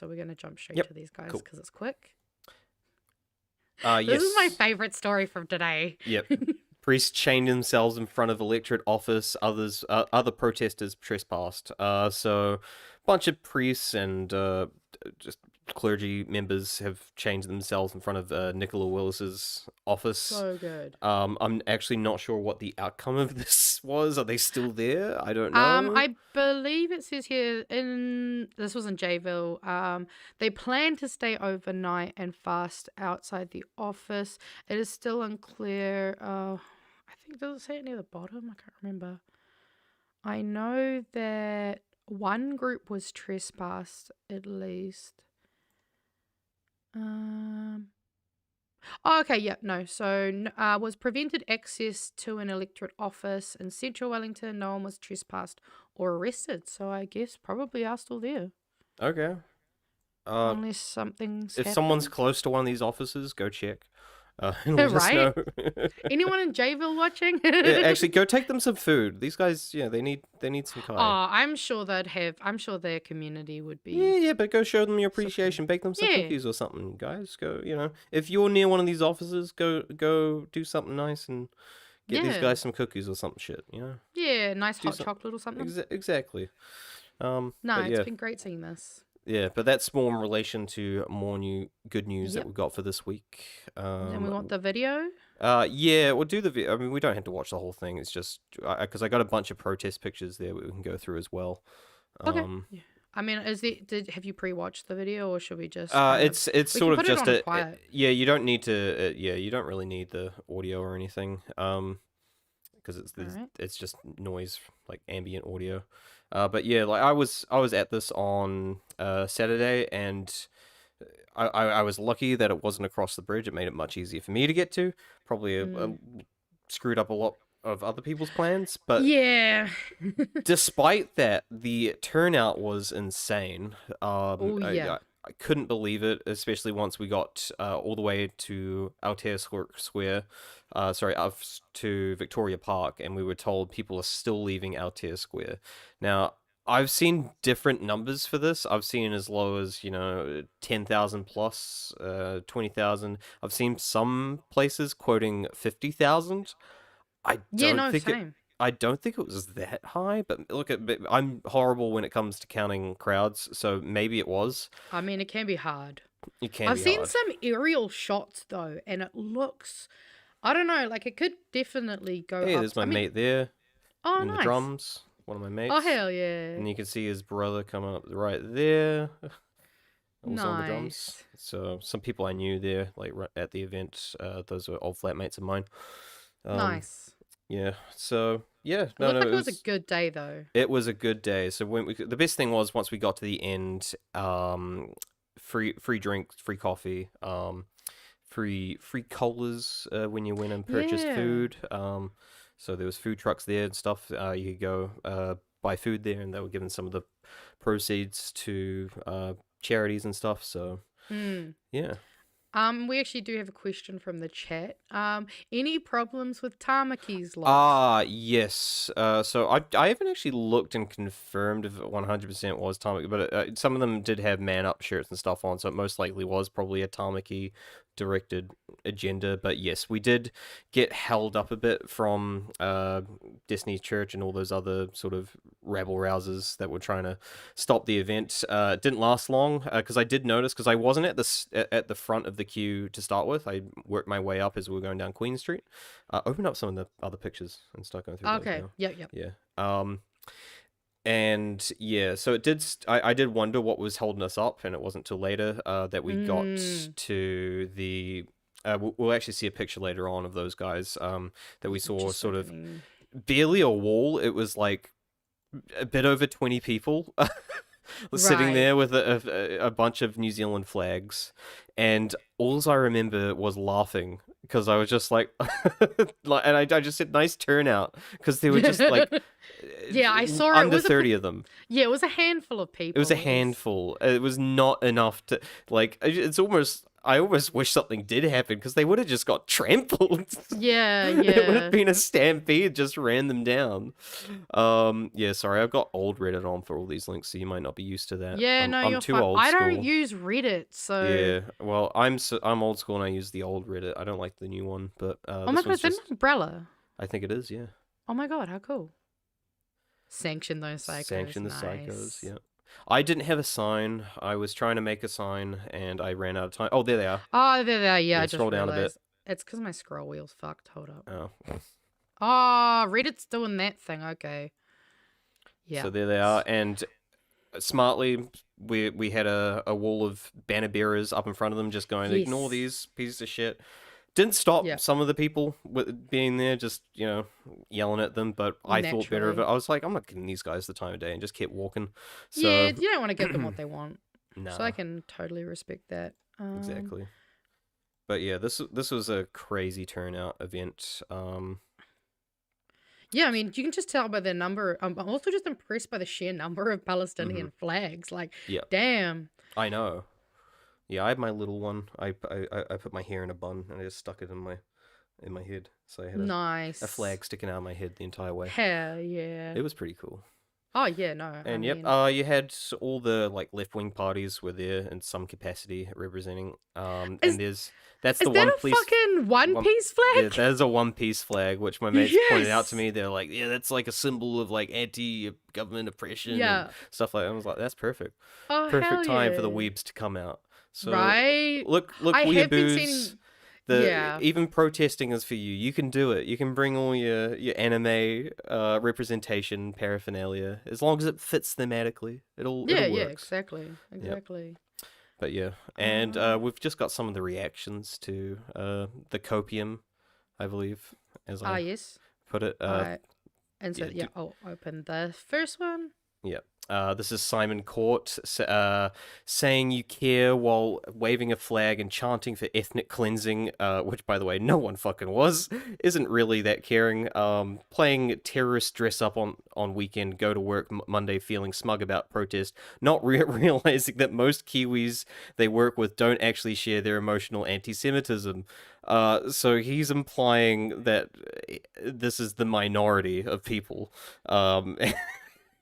So we're going to jump straight Yep. to these guys Cool. because it's quick. Yes. This is my favorite story from today. Yep. Priests chained themselves in front of electorate office. Other protesters trespassed. So, a bunch of priests and just clergy members have changed themselves in front of Nicola Willis's office. So good. I'm actually not sure what the outcome of this was. Are they still there? I don't know. I believe it says here this was in Jayville. They plan to stay overnight and fast outside the office. It is still unclear. I think, does it say it near the bottom? I can't remember. I know that one group was trespassed at least. Oh, okay, yeah, no. So, was prevented access to an electorate office in central Wellington. No one was trespassed or arrested. So, I guess probably are still there. Okay. Unless something's If happened. someone's close to one of these offices, go check. And let us know. Anyone in Jayville watching? Yeah, actually, go take them some food. These guys, yeah, they need some kai. Oh, I'm sure their community would be. Yeah, but go show them your appreciation. Bake them some cookies or something, guys. Go, if you're near one of these offices, go do something nice and get these guys some cookies or some shit, Yeah, nice hot chocolate or something. Exactly. No, it's been great seeing this. Yeah, but that's more in relation to more good news that we got for this week. And we want the video? Yeah, we'll do the video. I mean, we don't have to watch the whole thing. It's just because I got a bunch of protest pictures there we can go through as well. Okay. Yeah. I mean, have you pre-watched the video, or should we just? It's sort of just yeah. You don't need to. You don't really need the audio or anything. Because it's just noise, like ambient audio. But yeah, like I was at this on Saturday, and I was lucky that it wasn't across the bridge. It made it much easier for me to get to. Probably screwed up a lot of other people's plans, but yeah. Despite that, the turnout was insane. I couldn't believe it, especially once we got all the way to Aotearoa Square, to Victoria Park, and we were told people are still leaving Aotearoa Square. Now, I've seen different numbers for this. I've seen as low as 10,000 plus, 20,000. I've seen some places quoting 50,000. I don't think it was that high, but I'm horrible when it comes to counting crowds, so maybe it was. I mean, it can be hard. I've seen some aerial shots though, and it looks, I don't know, like it could definitely go up. There's my mate there. Oh, nice. The drums, one of my mates. Oh, hell yeah. And you can see his brother coming up right there. Also on the drums. So some people I knew there, like at the event, those were old flatmates of mine. Nice. Yeah, so yeah, it was a good day though. It was a good day. So the best thing was once we got to the end, free drinks, free coffee, free colas when you went and purchased food. So there was food trucks there and stuff. You could go buy food there, and they were giving some of the proceeds to charities and stuff. So yeah. We actually do have a question from the chat. Any problems with Tamaki's lock? Yes. So I haven't actually looked and confirmed if it 100% was Tamaki, but some of them did have man-up shirts and stuff on, so it most likely was probably a Tamaki directed agenda. But yes, we did get held up a bit from Destiny's Church and all those other sort of rabble-rousers that were trying to stop the event. It didn't last long because I did notice, because I wasn't at the front of the queue to start with. I worked my way up as we were going down Queen Street. Open up some of the other pictures and start going through. Okay. Yep. Yeah. And yeah, so it did. I did wonder what was holding us up, and it wasn't till later that we got to the. We'll actually see a picture later on of those guys that we saw sort of barely a wall. It was like a bit over 20 people sitting there with a bunch of New Zealand flags, and all I remember was laughing because I was just like, and I just said nice turnout because they were just like. Yeah, I saw under 30 of them. Yeah, it was a handful of people. It was a handful. It was not enough to, like, it's almost, I almost wish something did happen because they would have just got trampled. Yeah, It would have yeah. been a stampede, just ran them down. Yeah, sorry, I've got old Reddit on for all these links, so you might not be used to that. Yeah, I'm no, I'm you're too fine. old I don't school. use Reddit, so. Yeah, well, I'm old school and I use the old Reddit. I don't like the new one, but Oh my this god, was is that an just. umbrella? I think it is. Yeah. Oh my god, how cool. Sanction those psychos. Sanction the psychos. Nice. Yeah. I didn't have a sign. I was trying to make a sign and I ran out of time. Oh, there they are. Oh, there they are. Yeah, Yeah, I just scroll down a bit. realized. It's because my scroll wheel's fucked. Hold up. Oh. Oh, Reddit's doing that thing. Okay. Yeah. So there they are, and smartly we had a wall of banner bearers up in front of them, just going, ignore Yes. these pieces of shit. Didn't stop Yeah. some of the people being there, just yelling at them. But I thought better of it. Naturally. I was like, I'm not giving these guys the time of day, and just kept walking. Yeah, So you don't want to give them what they want. nah, So I can totally respect that. exactly. But yeah, this was a crazy turnout event. Yeah, I mean, you can just tell by the number. I'm also just impressed by the sheer number of Palestinian flags. Like, Yeah, damn. I know. Yeah, I had my little one. I put my hair in a bun and I just stuck it in my head. So I had Nice. a flag sticking out of my head the entire way. Hell yeah. It was pretty cool. Oh yeah, no. And I mean, you had all the like left wing parties were there in some capacity representing. And that's is the that one a piece. fucking One Piece Yeah, flag? that is a One Piece flag, which my mates pointed out to Yes. me. They're like, yeah, that's like a symbol of like anti-government oppression Yeah. and stuff like that. I was like, that's perfect. Oh hell Perfect time for the yeah. weebs to come out. So Right. look, I have been weeaboos. seeing. The Yeah. even protesting is for you. You can do it. You can bring all your anime representation paraphernalia as long as it fits thematically. It'll Yeah. work. Exactly. Yep. Exactly. But yeah, and we've just got some of the reactions to the copium, I believe, as I Yes. put it. Alright. And so yeah, I'll open the first one. Yeah. This is Simon Court saying you care while waving a flag and chanting for ethnic cleansing, which, by the way, no one fucking was. Isn't really that caring. Playing terrorist dress up on weekend, go to work Monday feeling smug about protest, not realizing that most Kiwis they work with don't actually share their emotional anti-Semitism. So he's implying that this is the minority of people.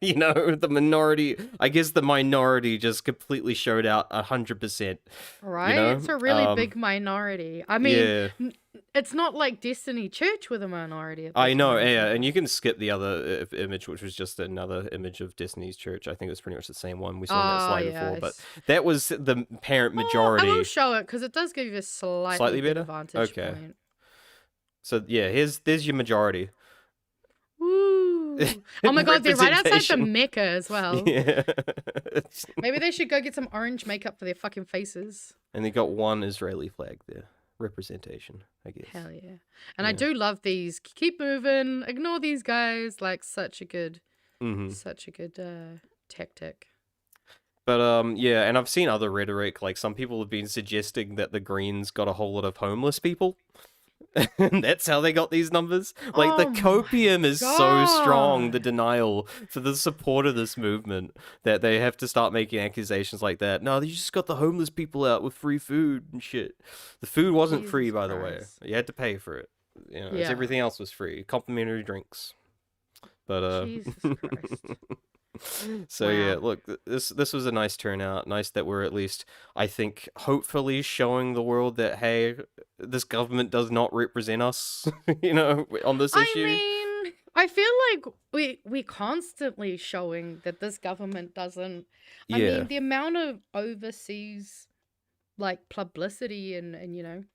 The minority, I guess the minority just completely showed out 100%. Right? It's a really big minority. I mean, yeah. It's not like Destiny Church with a minority at this I know, point. yeah, and you can skip the other image, which was just another image of Destiny's Church. I think it was pretty much the same one we saw in that slide before, but that was the apparent majority. I will show it because it does give you a slightly better vantage point. So yeah, there's your majority. Woo! Oh my god, they're right outside the Mecca as well. Yeah. Maybe they should go get some orange makeup for their fucking faces. And they got one Israeli flag there. Representation, I guess. Hell yeah. And I do love these. Keep moving. Ignore these guys. Like such a good tactic. But yeah, and I've seen other rhetoric, like some people have been suggesting that the Greens got a whole lot of homeless people. And that's how they got these numbers. Like the copium is so strong, the denial for the support of this movement, that they have to start making accusations like that. No, they just got the homeless people out with free food and shit. The food wasn't free, by the way. You had to pay for it. Everything else was free. Complimentary drinks. But Jesus Christ. So yeah, look, this was a nice turnout. Nice that we're at least, I think, hopefully showing the world that, hey, this government does not represent us, on this issue. I mean, I feel like we constantly showing that this government doesn't. I mean, the amount of overseas like publicity and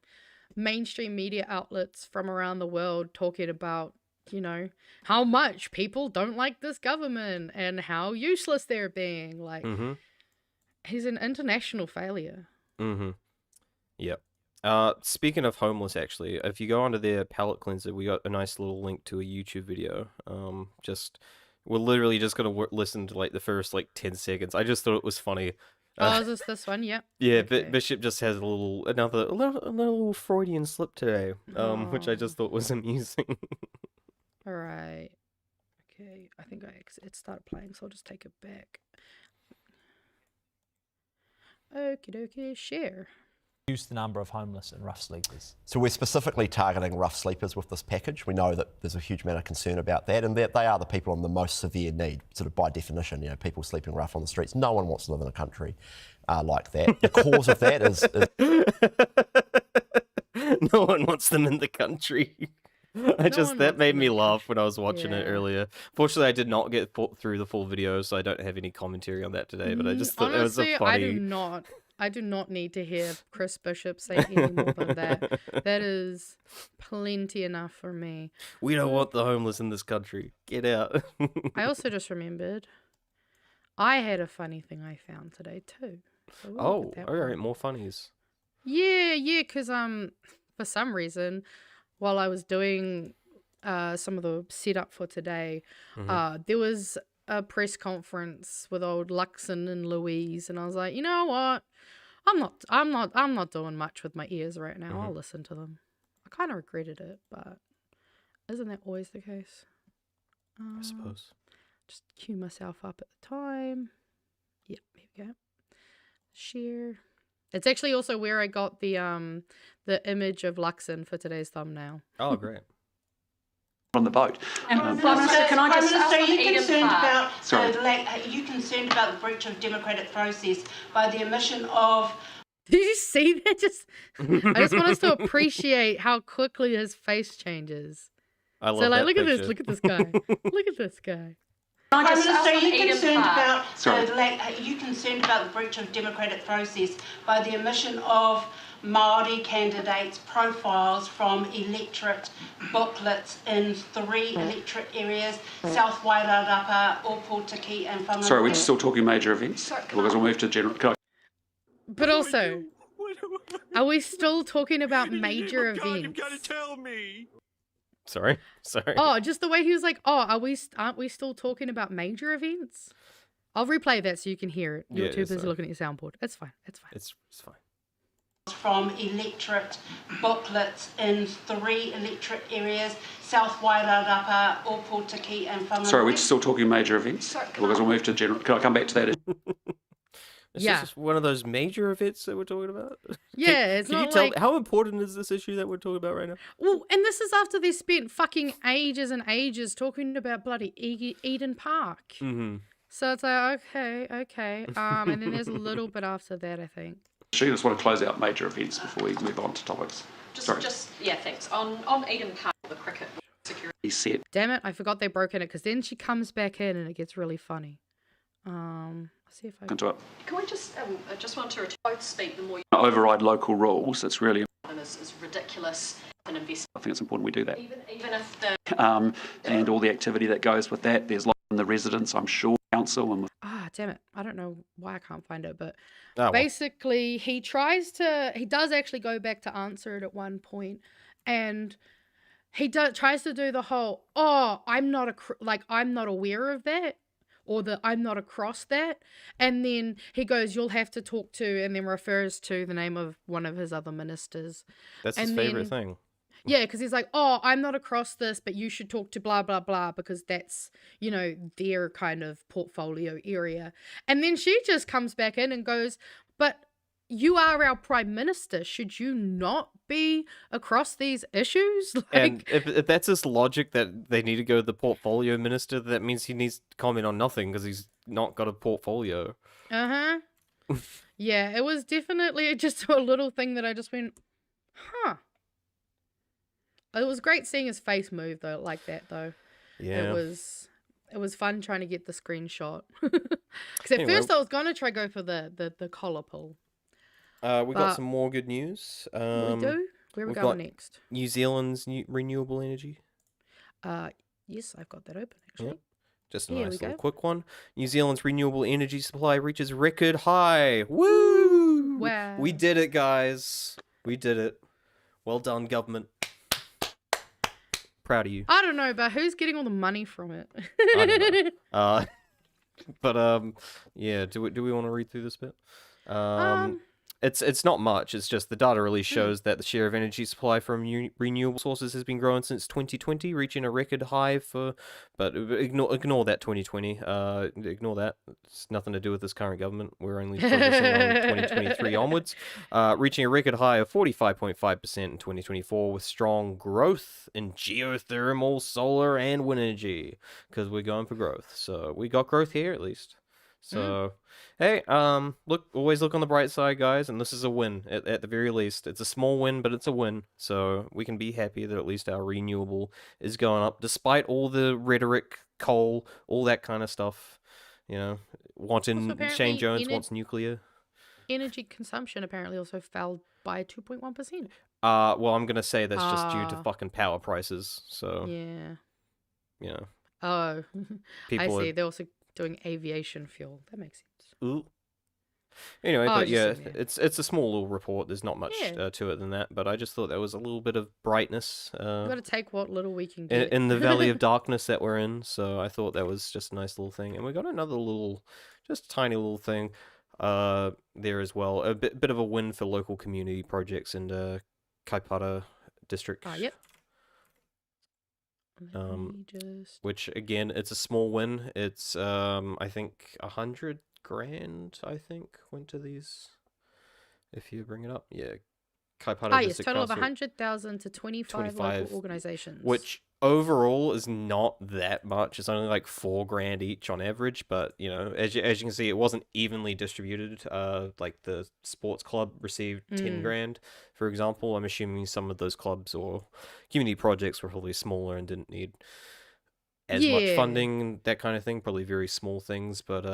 mainstream media outlets from around the world talking about how much people don't like this government and how useless they're being. Like, he's an international failure. Yep. Speaking of homeless, actually, if you go onto their palette cleanser, we got a nice little link to a YouTube video. We're literally just gonna listen to like the first 10 seconds. I just thought it was funny. Is this one? Yep. Yeah, okay. Bishop just has a little Freudian slip today, which I just thought was amusing. All right. Okay. I think it started playing, so I'll just take it back. Okie dokie. Share. reduce the number of homeless and rough sleepers? So we're specifically targeting rough sleepers with this package. We know that there's a huge amount of concern about that, and that they are the people in the most severe need, sort of by definition, people sleeping rough on the streets. No one wants to live in a country like that. The cause of that is... No one wants them in the country. That made me laugh when I was watching it earlier. Fortunately, I did not get through the full video, so I don't have any commentary on that today, but I just thought honestly, it was a funny... I do not need to hear Chris Bishop say any more than that. That is plenty enough for me. We don't want the homeless in this country. Get out. I also just remembered I had a funny thing I found today too. So all right, more funnies. Yeah, because for some reason, while I was doing some of the setup for today, there was a press conference with old Luxon and Louise, and I was like, you know what? I'm not doing much with my ears right now. I'll listen to them. I kind of regretted it, but isn't that always the case? I suppose. Just cue myself up at the time. Yep, here we go. Share. It's actually also where I got the image of Luxon for today's thumbnail. Oh, great. On the boat. Prime Minister, can I just ask, are you concerned about the breach of democratic process by the omission of... Did you see that? I just want us to appreciate how quickly his face changes. I love that look picture. Look at this guy. Look at this guy. Prime Minister, are you concerned about the breach of democratic process by the omission of Māori candidates' profiles from electorate booklets in 3 electorate areas, South Wairarapa, Opotiki and Whanganui? Sorry, we're still talking major events? Because we'll move to general... But also, are we still talking about major events? You've got to tell me. Sorry. Oh, just the way he was like, aren't we still talking about major events? I'll replay that so you can hear it. You're too busy looking at your soundboard. It's fine. It's fine. From electorate booklets in 3 electorate areas, South Wairarapa, Opotiki and Whanganui. Sorry, we're still talking major events? Because we'll move to general... Can I come back to that? Is this just one of those major events that we're talking about? Yeah, can you tell how important is this issue that we're talking about right now? Well, and this is after they spent fucking ages and ages talking about bloody Eden Park. Mm-hmm. So it's like, okay. And then there's a little bit after that, I think. I just want to close out major events before we move on to topics. Thanks. On Eden Park, the cricket security set. Damn it, I forgot they broke in it, because then she comes back in and it gets really funny. I'll see if I can... Can we just, I just want to both speak the more you... Override local rules, it's really... is ridiculous an investment. I think it's important we do that. Even if the... and all the activity that goes with that, there's lots in the residents, I'm sure, council and... damn it, I don't know why I can't find it, but basically he does actually go back to answer it at one point, and he tries to do the whole, I'm not aware of that, or I'm not across that, and then he goes, you'll have to talk to, and then refers to the name of one of his other ministers. That's his favorite thing. Yeah, because he's like, I'm not across this, but you should talk to blah, blah, blah, because that's, their kind of portfolio area. And then she just comes back in and goes, but you are our prime minister. Should you not be across these issues? And if that's his logic that they need to go to the portfolio minister, that means he needs to comment on nothing because he's not got a portfolio. Yeah, it was definitely just a little thing that I just went, huh. It was great seeing his face move though, like that though. Yeah. It was fun trying to get the screenshot. Because at first I was gonna try go for the collar pull. We got some more good news. We do? Where are we going next? New Zealand's renewable energy. Yes, I've got that open actually. Yep. Just a nice little quick one. New Zealand's renewable energy supply reaches record high. Woo! Wow. We did it, guys. We did it. Well done, government. Proud of you. I don't know, but who's getting all the money from it? I don't know. But yeah. Do we want to read through this bit? It's not much. It's just the data release shows that the share of energy supply from renewable sources has been growing since 2020, reaching a record high for. But ignore that 2020. Ignore that. It's nothing to do with this current government. We're only focusing on 2023 2023 onwards, reaching a record high of 45.5% in 2024 with strong growth in geothermal, solar, and wind energy because we're going for growth. So we got growth here at least. So, hey, always look on the bright side, guys, and this is a win at the very least. It's a small win, but it's a win. So we can be happy that at least our renewable is going up, despite all the rhetoric, coal, all that kind of stuff. You know, Shane Jones wants nuclear. Energy consumption apparently also fell by 2.1%. Well, I'm gonna say that's just due to fucking power prices. So yeah, you know. Oh, people I see. They're also doing aviation fuel. That makes sense. Ooh. Anyway, but yeah, yeah, it's a small little report. There's not much to it than that, but I just thought there was a little bit of brightness. We've got to take what little we can get. In the valley of darkness that we're in, so I thought that was just a nice little thing. And we got another little, just tiny little thing there as well. A bit of a win for local community projects in the Kaipara district. Yep. Which again, it's a small win. It's I think 100 grand. I think went to these. If you bring it up, yeah, Kaipara yes, District total of Council, 100,000 to 25 local organisations. which overall is not that much. It's only like 4 grand each on average, but you know, as you can see, it wasn't evenly distributed. Like the sports club received 10 grand, for example. I'm assuming some of those clubs or community projects were probably smaller and didn't need as much funding, that kind of thing. Probably very small things, but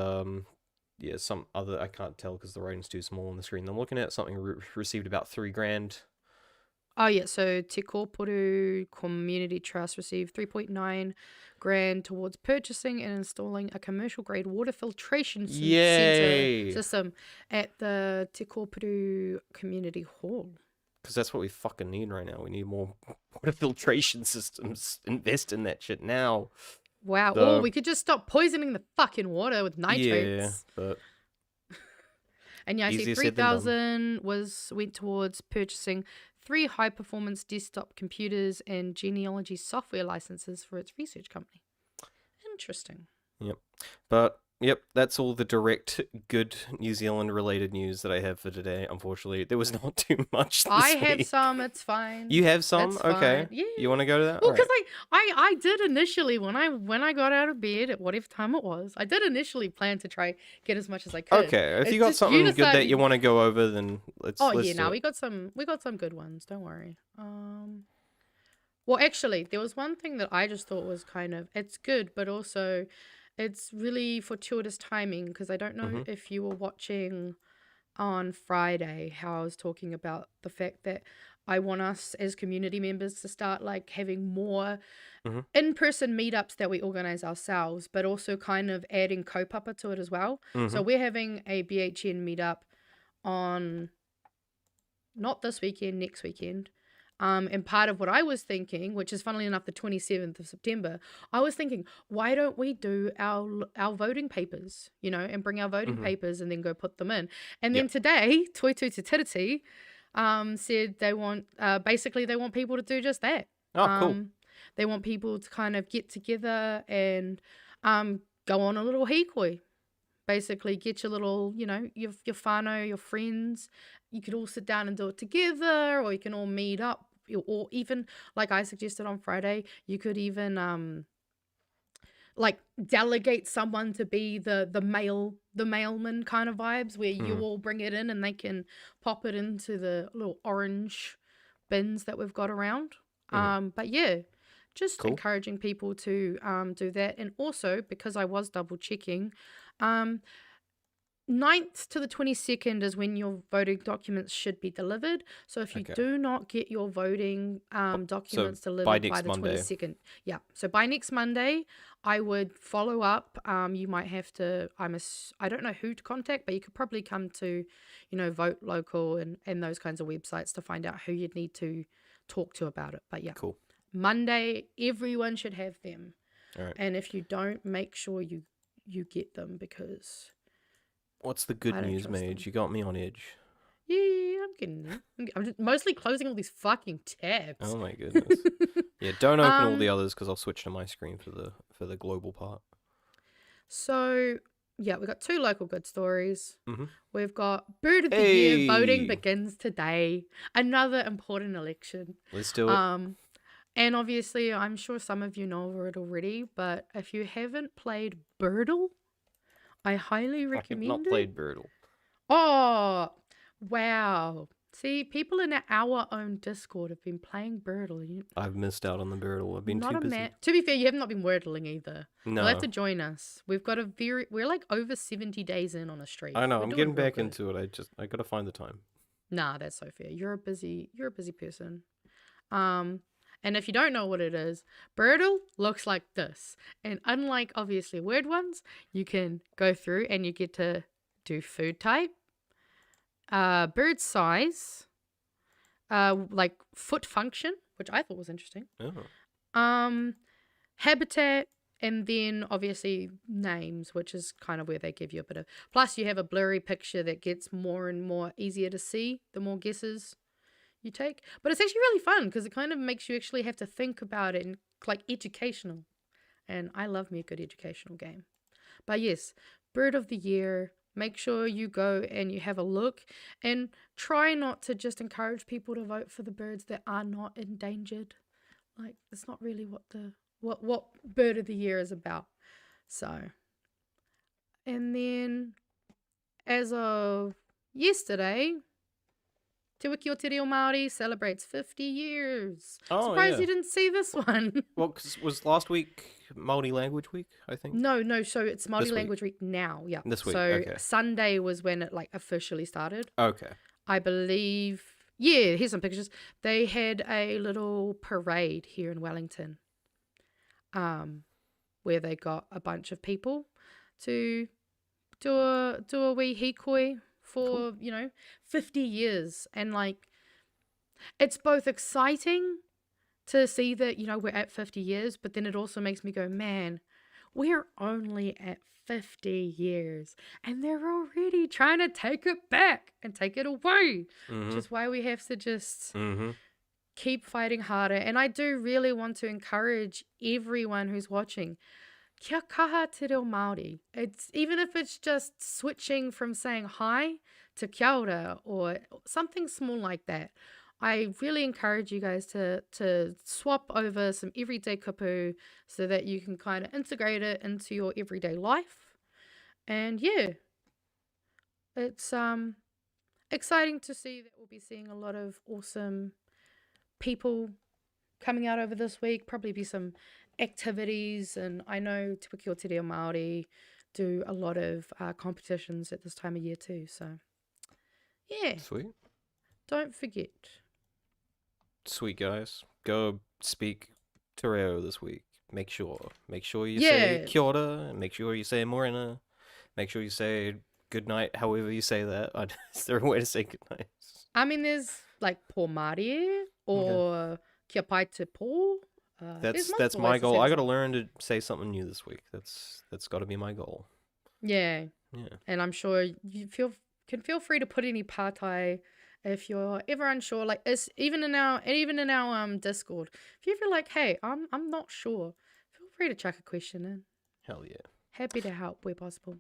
yeah, some other I can't tell because the writing's too small on the screen. I'm looking at something received about 3 grand. Oh yeah, so Te Kōpuru Community Trust received 3.9 grand towards purchasing and installing a commercial grade water filtration system at the Te Kōpuru Community Hall. Because that's what we fucking need right now. We need more water filtration systems. Invest in that shit now. Wow. Or we could just stop poisoning the fucking water with nitrates. Yeah, but and yeah, I see 3,000 went towards purchasing 3 high-performance desktop computers and genealogy software licenses for its research company. Interesting. Yep. But, yep, that's all the direct good New Zealand-related news that I have for today, unfortunately. There was not too much this I week. have some, it's fine. You have some? That's okay. fine. Yeah. You want to go to that? Well, because I did initially, when I got out of bed at whatever time it was, I did initially plan to try get as much as I could. Okay, if you got something good that you want to go over, then let's we got some good ones, don't worry. Well, actually, there was one thing that I just thought was kind of, it's good, but also it's really fortuitous timing, because I don't know if you were watching on Friday how I was talking about the fact that I want us as community members to start like having more in-person meetups that we organize ourselves, but also kind of adding kaupapa to it as well. So we're having a BHN meetup on not this weekend, next weekend. And part of what I was thinking, which is funnily enough the 27th of September, I was thinking, why don't we do our voting papers, you know, and bring our voting papers and then go put them in. And then today, Toitu Te Tiriti said they want, basically they want people to do just that. Oh, cool. They want people to kind of get together and go on a little hikoi. Basically get your little, you know, your whānau, your friends. You could all sit down and do it together, or you can all meet up. Or even, like I suggested on Friday, you could even like delegate someone to be the mailman kind of vibes, where you all bring it in and they can pop it into the little orange bins that we've got around. But yeah, just encouraging people to do that. And also, because I was double checking, 9th to the 22nd is when your voting documents should be delivered. So if you do not get your voting documents delivered by the Monday. 22nd, so by next Monday, I would follow up. You might have to, I don't know who to contact, but you could probably come to, you know, Vote Local and those kinds of websites to find out who you'd need to talk to about it. But yeah, Monday, everyone should have them. All right. And if you don't, make sure you get them, because what's the good news, Mage? You got me on edge. Yeah, I'm getting there. I'm just mostly closing all these fucking tabs. Oh my goodness. Yeah, don't open all the others, because I'll switch to my screen for the global part. So Yeah, we got 2 local good stories. Mm-hmm. We've got Bird of the Year. Voting begins today. Another important election. Let's do it. And obviously, I'm sure some of you know it already, but if you haven't played Birdle, I highly I have recommend not it. played Birdle. Oh, wow. See, people in our own Discord have been playing Birdle. I've missed out on the Birdle. I've been Not too a busy. To be fair, you have not been Wordling either. No. You'll have to join us. We've got we're like over 70 days in on a streak. I know. We're I'm doing getting real back good. into it. I gotta find the time. Nah, that's so fair. You're a busy person. And if you don't know what it is, Birdle looks like this. And unlike obviously word ones, you can go through and you get to do food type, bird size, like foot function, which I thought was interesting. Oh. Habitat, and then obviously names, which is kind of where they give you a bit of. Plus, you have a blurry picture that gets more and more easier to see the more guesses you take. But it's actually really fun because it kind of makes you actually have to think about it and like educational. And I love me a good educational game. But yes, Bird of the Year. Make sure you go and you have a look and try not to just encourage people to vote for the birds that are not endangered. Like, it's not really what Bird of the Year is about. So, and then as of yesterday, Te Wiki o Te Reo Māori celebrates 50 years. Oh, Surprised yeah. you didn't see this one. Well, 'cause was last week Māori Language Week, I think? No, so it's Māori This week. Language Week now, yeah. This week, so okay. Sunday was when it like officially started. Okay. I believe, yeah, here's some pictures. They had a little parade here in Wellington, where they got a bunch of people to do a wee hikoi for, 50 years. And like, it's both exciting to see that, we're at 50 years, but then it also makes me go, man, we're only at 50 years and they're already trying to take it back and take it away, which is why we have to just keep fighting harder. And I do really want to encourage everyone who's watching, kia kaha te reo Māori. It's even if it's just switching from saying hi to kia ora or something small like that. I really encourage you guys to swap over some everyday kupu so that you can kind of integrate it into your everyday life. And yeah, it's exciting to see that we'll be seeing a lot of awesome people coming out over this week. Probably be some activities, and I know Te Wiki o Te Reo Māori do a lot of competitions at this time of year too. So yeah, Sweet. don't forget. Sweet, guys. Go speak Te Reo this week. Make sure you say kia ora, and make sure you say morena. Make sure you say good night, however you say that. Is there a way to say good night? I mean, there's like po Māori or kia pai te po. That's my goal. I got to learn to say something new this week. That's got to be my goal. Yeah. Yeah. And I'm sure you can feel free to put any partai if you're ever unsure. Like, it's even in our Discord. If you feel like, hey, I'm not sure, feel free to chuck a question in. Hell yeah. Happy to help where possible.